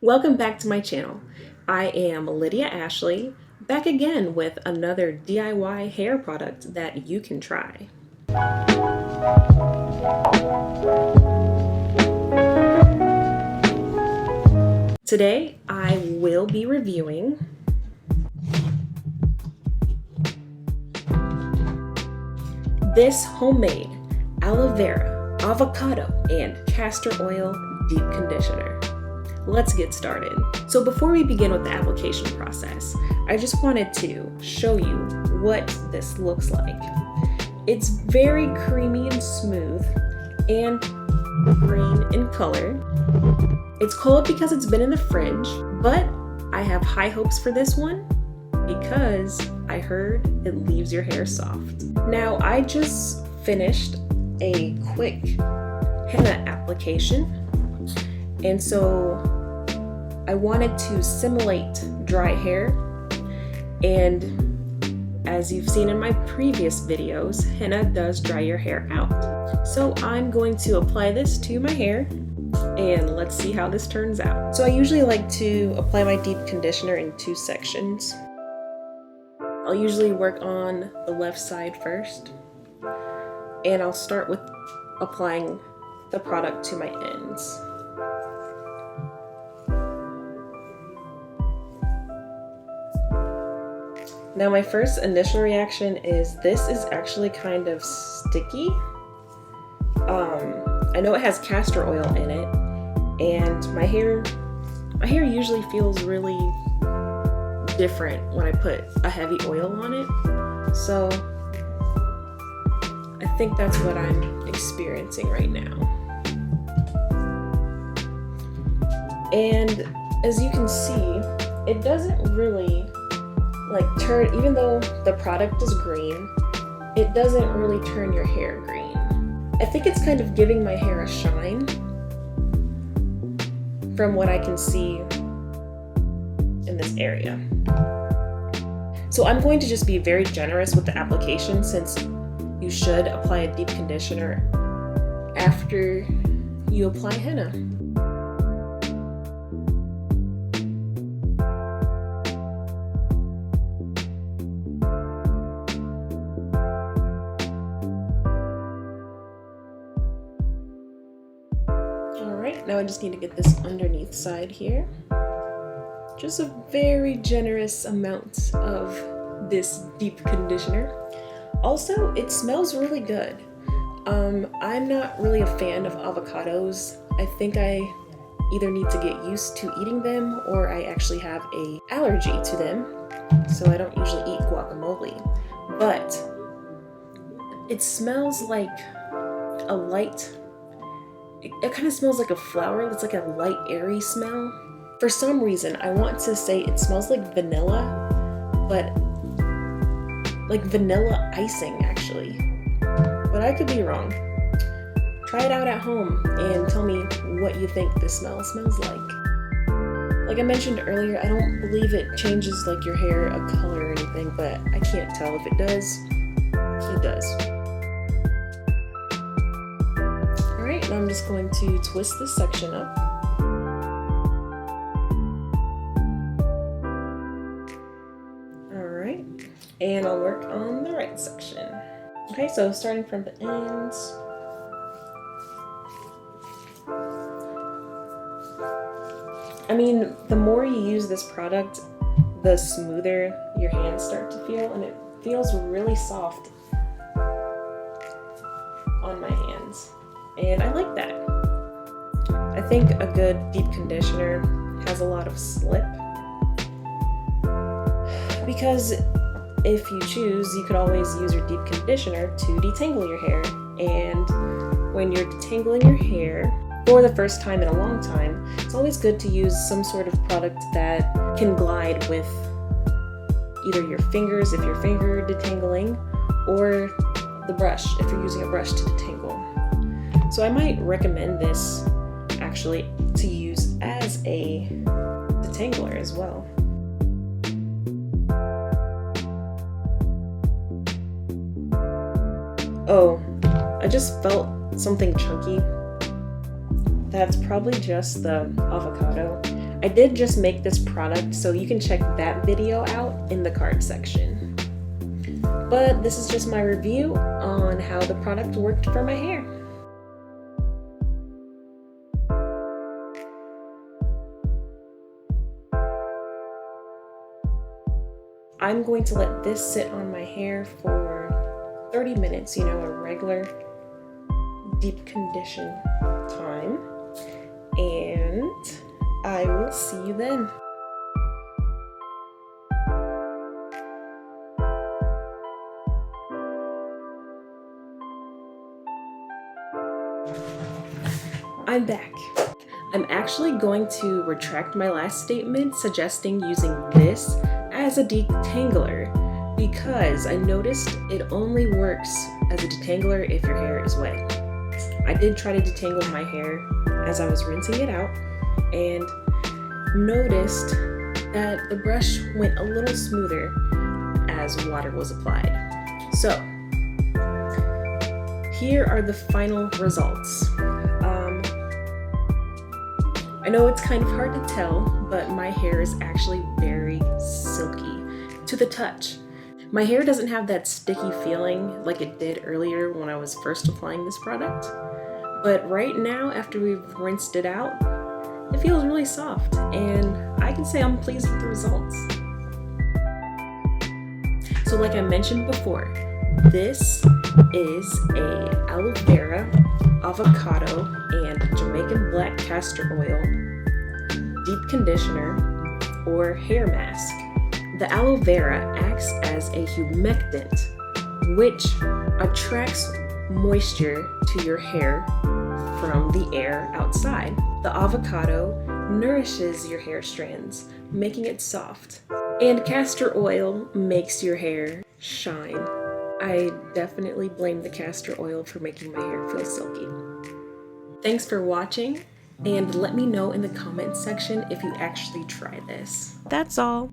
Welcome back to my channel. I am Lydia Ashley, back again with another DIY hair product that you can try. Today I will be reviewing this homemade aloe vera, avocado, and castor oil deep conditioner. Let's get started. So before we begin with the application process, I just wanted to show you what this looks like. It's very creamy and smooth and green in color. It's cold because it's been in the fridge, but I have high hopes for this one because I heard it leaves your hair soft. Now, I just finished a quick henna application, and so I wanted to simulate dry hair, and as you've seen in my previous videos, henna does dry your hair out. So I'm going to apply this to my hair and let's see how this turns out. So I usually like to apply my deep conditioner in two sections. I'll usually work on the left side first, and I'll start with applying the product to my ends. Now my first initial reaction is this is actually kind of sticky. I know it has castor oil in it, and my hair usually feels really different when I put a heavy oil on it. So I think that's what I'm experiencing right now. And as you can see, it doesn't really turn, even though the product is green, it doesn't really turn your hair green. I think it's kind of giving my hair a shine from what I can see in this area. So I'm going to just be very generous with the application, since you should apply a deep conditioner after you apply henna. Alright, now I just need to get this underneath side here. Just a very generous amount of this deep conditioner. Also, it smells really good. I'm not really a fan of avocados. I think I either need to get used to eating them, or I actually have an allergy to them, so I don't usually eat guacamole. But it smells like a light, it kind of smells like a flower. It's like a light, airy smell. For some reason, I want to say it smells like vanilla, but like vanilla icing actually. But I could be wrong. Try it out at home and tell me what you think this smell smells like. Like I mentioned earlier, I don't believe it changes like your hair a color or anything, but I can't tell. If it does, it does. Alright, now I'm just going to twist this section up. Alright, and I'll work on the right section. Okay, so starting from the ends. I mean, the more you use this product, the smoother your hands start to feel, and it feels really soft on my hands. And I like that. I think a good deep conditioner has a lot of slip, because if you choose, you could always use your deep conditioner to detangle your hair. And when you're detangling your hair for the first time in a long time, it's always good to use some sort of product that can glide with either your fingers if you're finger detangling, or the brush if you're using a brush to detangle. So I might recommend this actually to use as a detangler as well. Oh, I just felt something chunky. That's probably just the avocado. I did just make this product, so you can check that video out in the card section. But this is just my review on how the product worked for my hair. I'm going to let this sit on my hair for 30 minutes, you know, a regular deep condition time. And I will see you then. I'm back. I'm actually going to retract my last statement suggesting using this as a detangler because I noticed it only works as a detangler if your hair is wet. I did try to detangle my hair as I was rinsing it out and noticed that the brush went a little smoother as water was applied. So here are the final results. I know it's kind of hard to tell, but my hair is actually very silky to the touch. My hair doesn't have that sticky feeling like it did earlier when I was first applying this product. But right now, after we've rinsed it out, it feels really soft, and I can say I'm pleased with the results. So like I mentioned before, this is a aloe vera, avocado, and Jamaican black castor oil deep conditioner or hair mask. The aloe vera acts as a humectant, which attracts moisture to your hair from the air outside. The avocado nourishes your hair strands, making it soft. And castor oil makes your hair shine. I definitely blame the castor oil for making my hair feel silky. Thanks for watching, and let me know in the comments section if you actually try this. That's all.